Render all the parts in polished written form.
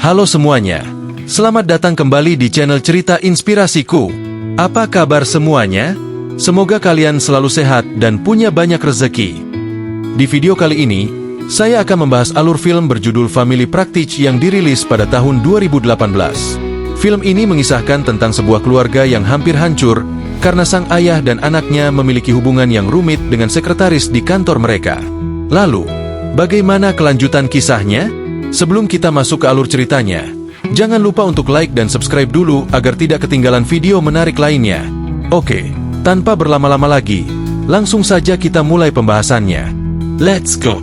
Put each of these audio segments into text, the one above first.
Halo semuanya, selamat datang kembali di channel Cerita Inspirasiku. Apa kabar semuanya? Semoga kalian selalu sehat dan punya banyak rezeki. Di video kali ini, saya akan membahas alur film berjudul Family Praktich yang dirilis pada tahun 2018. Film ini mengisahkan tentang sebuah keluarga yang hampir hancur karena sang ayah dan anaknya memiliki hubungan yang rumit dengan sekretaris di kantor mereka. Lalu, bagaimana kelanjutan kisahnya? Sebelum kita masuk ke alur ceritanya, jangan lupa untuk like dan subscribe dulu agar tidak ketinggalan video menarik lainnya. Oke, tanpa berlama-lama lagi, langsung saja kita mulai pembahasannya. Let's go!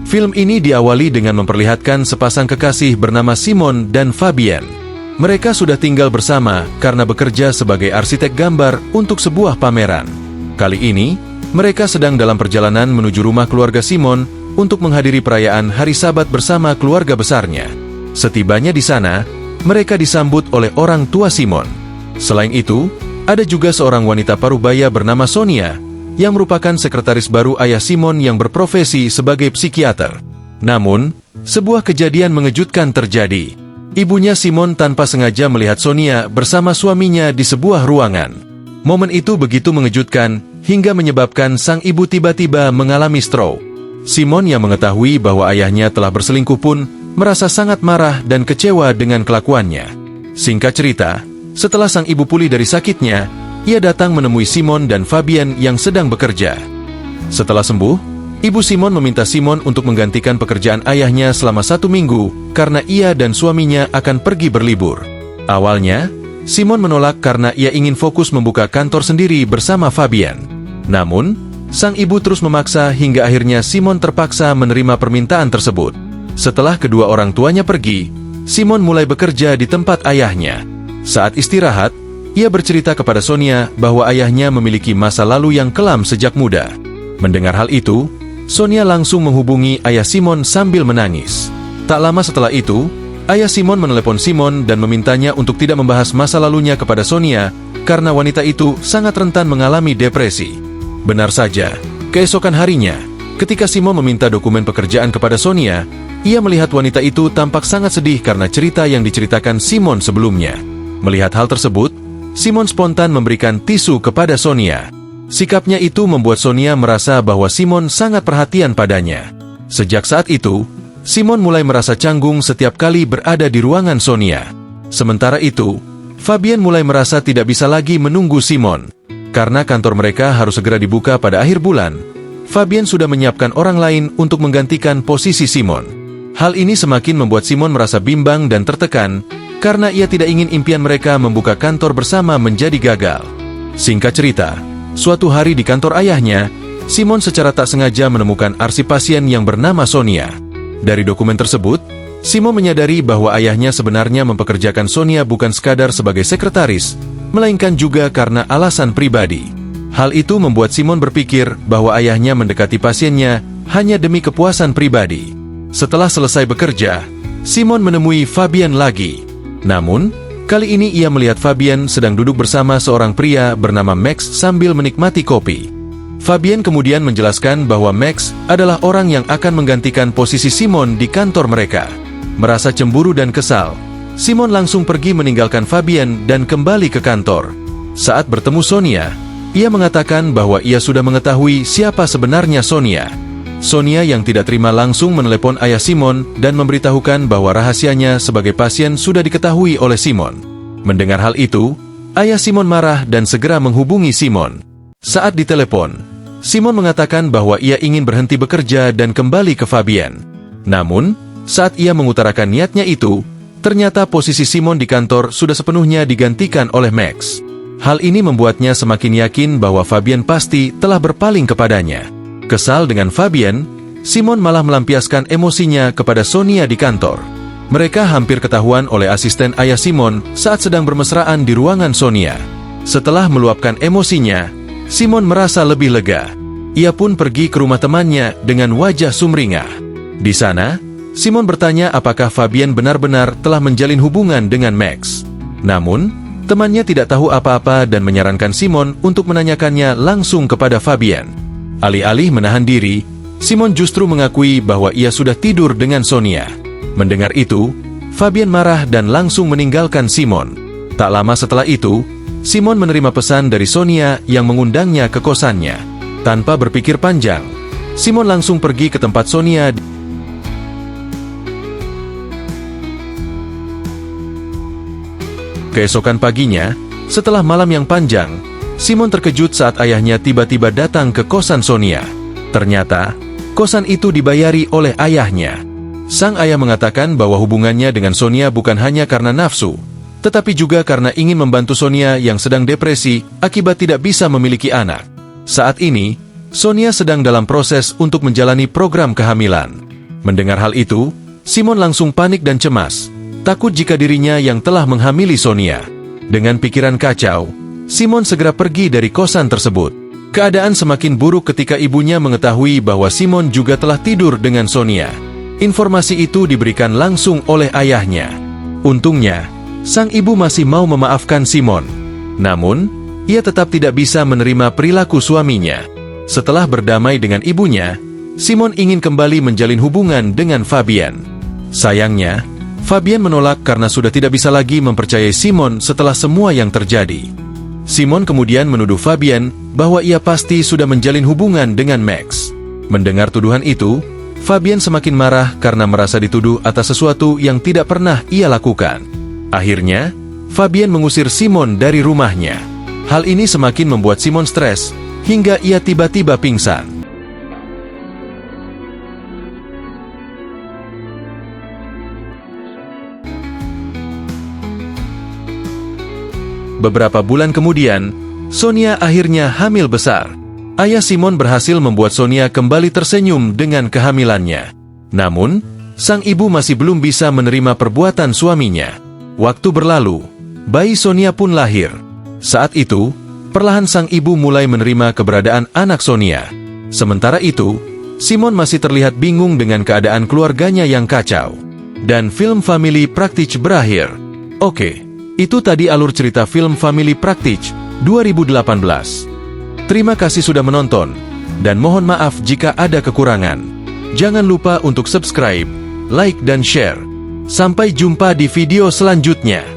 Film ini diawali dengan memperlihatkan sepasang kekasih bernama Simon dan Fabian. Mereka sudah tinggal bersama karena bekerja sebagai arsitek gambar untuk sebuah pameran. Kali ini, mereka sedang dalam perjalanan menuju rumah keluarga Simon untuk menghadiri perayaan Hari Sabat bersama keluarga besarnya. Setibanya di sana, mereka disambut oleh orang tua Simon. Selain itu, ada juga seorang wanita parubaya bernama Sonia, yang merupakan sekretaris baru ayah Simon yang berprofesi sebagai psikiater. Namun, sebuah kejadian mengejutkan terjadi. Ibunya Simon tanpa sengaja melihat Sonia bersama suaminya di sebuah ruangan. Momen itu begitu mengejutkan, hingga menyebabkan sang ibu tiba-tiba mengalami stroke. Simon yang mengetahui bahwa ayahnya telah berselingkuh pun, merasa sangat marah dan kecewa dengan kelakuannya. Singkat cerita, setelah sang ibu pulih dari sakitnya, ia datang menemui Simon dan Fabian yang sedang bekerja. Setelah sembuh, ibu Simon meminta Simon untuk menggantikan pekerjaan ayahnya selama 1 minggu, karena ia dan suaminya akan pergi berlibur. Awalnya, Simon menolak karena ia ingin fokus membuka kantor sendiri bersama Fabian. Namun, sang ibu terus memaksa hingga akhirnya Simon terpaksa menerima permintaan tersebut. Setelah kedua orang tuanya pergi, Simon mulai bekerja di tempat ayahnya. Saat istirahat, ia bercerita kepada Sonia bahwa ayahnya memiliki masa lalu yang kelam sejak muda. Mendengar hal itu, Sonia langsung menghubungi ayah Simon sambil menangis. Tak lama setelah itu, ayah Simon menelepon Simon dan memintanya untuk tidak membahas masa lalunya kepada Sonia, karena wanita itu sangat rentan mengalami depresi. Benar saja, keesokan harinya, ketika Simon meminta dokumen pekerjaan kepada Sonia, ia melihat wanita itu tampak sangat sedih karena cerita yang diceritakan Simon sebelumnya. Melihat hal tersebut, Simon spontan memberikan tisu kepada Sonia. Sikapnya itu membuat Sonia merasa bahwa Simon sangat perhatian padanya. Sejak saat itu, Simon mulai merasa canggung setiap kali berada di ruangan Sonia. Sementara itu, Fabian mulai merasa tidak bisa lagi menunggu Simon. Karena kantor mereka harus segera dibuka pada akhir bulan, Fabian sudah menyiapkan orang lain untuk menggantikan posisi Simon. Hal ini semakin membuat Simon merasa bimbang dan tertekan, karena ia tidak ingin impian mereka membuka kantor bersama menjadi gagal. Singkat cerita, suatu hari di kantor ayahnya, Simon secara tak sengaja menemukan arsip pasien yang bernama Sonia. Dari dokumen tersebut, Simon menyadari bahwa ayahnya sebenarnya mempekerjakan Sonia bukan sekadar sebagai sekretaris, melainkan juga karena alasan pribadi. Hal itu membuat Simon berpikir bahwa ayahnya mendekati pasiennya hanya demi kepuasan pribadi. Setelah selesai bekerja, Simon menemui Fabian lagi. Namun, kali ini ia melihat Fabian sedang duduk bersama seorang pria bernama Max sambil menikmati kopi. Fabian kemudian menjelaskan bahwa Max adalah orang yang akan menggantikan posisi Simon di kantor mereka. Merasa cemburu dan kesal, Simon langsung pergi meninggalkan Fabian dan kembali ke kantor. Saat bertemu Sonia, ia mengatakan bahwa ia sudah mengetahui siapa sebenarnya Sonia. Sonia yang tidak terima langsung menelepon ayah Simon dan memberitahukan bahwa rahasianya sebagai pasien sudah diketahui oleh Simon. Mendengar hal itu, ayah Simon marah dan segera menghubungi Simon. Saat ditelepon, Simon mengatakan bahwa ia ingin berhenti bekerja dan kembali ke Fabian. Namun, saat ia mengutarakan niatnya itu, ternyata posisi Simon di kantor sudah sepenuhnya digantikan oleh Max. Hal ini membuatnya semakin yakin bahwa Fabian pasti telah berpaling kepadanya. Kesal dengan Fabian, Simon malah melampiaskan emosinya kepada Sonia di kantor. Mereka hampir ketahuan oleh asisten ayah Simon saat sedang bermesraan di ruangan Sonia. Setelah meluapkan emosinya, Simon merasa lebih lega. Ia pun pergi ke rumah temannya dengan wajah sumringah. Di sana, Simon bertanya apakah Fabian benar-benar telah menjalin hubungan dengan Max. Namun, temannya tidak tahu apa-apa dan menyarankan Simon untuk menanyakannya langsung kepada Fabian. Alih-alih menahan diri, Simon justru mengakui bahwa ia sudah tidur dengan Sonia. Mendengar itu, Fabian marah dan langsung meninggalkan Simon. Tak lama setelah itu, Simon menerima pesan dari Sonia yang mengundangnya ke kosannya. Tanpa berpikir panjang, Simon langsung pergi ke tempat Sonia. Keesokan paginya, setelah malam yang panjang, Simon terkejut saat ayahnya tiba-tiba datang ke kosan Sonia. Ternyata, kosan itu dibayari oleh ayahnya. Sang ayah mengatakan bahwa hubungannya dengan Sonia bukan hanya karena nafsu, tetapi juga karena ingin membantu Sonia yang sedang depresi akibat tidak bisa memiliki anak. Saat ini, Sonia sedang dalam proses untuk menjalani program kehamilan. Mendengar hal itu, Simon langsung panik dan cemas, takut jika dirinya yang telah menghamili Sonia. Dengan pikiran kacau, Simon segera pergi dari kosan tersebut. Keadaan semakin buruk ketika ibunya mengetahui bahwa Simon juga telah tidur dengan Sonia. Informasi itu diberikan langsung oleh ayahnya. Untungnya, sang ibu masih mau memaafkan Simon. Namun, ia tetap tidak bisa menerima perilaku suaminya. Setelah berdamai dengan ibunya, Simon ingin kembali menjalin hubungan dengan Fabian. Sayangnya, Fabian menolak karena sudah tidak bisa lagi mempercayai Simon setelah semua yang terjadi. Simon kemudian menuduh Fabian bahwa ia pasti sudah menjalin hubungan dengan Max. Mendengar tuduhan itu, Fabian semakin marah karena merasa dituduh atas sesuatu yang tidak pernah ia lakukan. Akhirnya, Fabian mengusir Simon dari rumahnya. Hal ini semakin membuat Simon stres, hingga ia tiba-tiba pingsan. Beberapa bulan kemudian, Sonia akhirnya hamil besar. Ayah Simon berhasil membuat Sonia kembali tersenyum dengan kehamilannya. Namun, sang ibu masih belum bisa menerima perbuatan suaminya. Waktu berlalu, bayi Sonia pun lahir. Saat itu, perlahan sang ibu mulai menerima keberadaan anak Sonia. Sementara itu, Simon masih terlihat bingung dengan keadaan keluarganya yang kacau. Dan film Family Practice berakhir. Oke, itu tadi alur cerita film Family Practice 2018. Terima kasih sudah menonton, dan mohon maaf jika ada kekurangan. Jangan lupa untuk subscribe, like dan share. Sampai jumpa di video selanjutnya.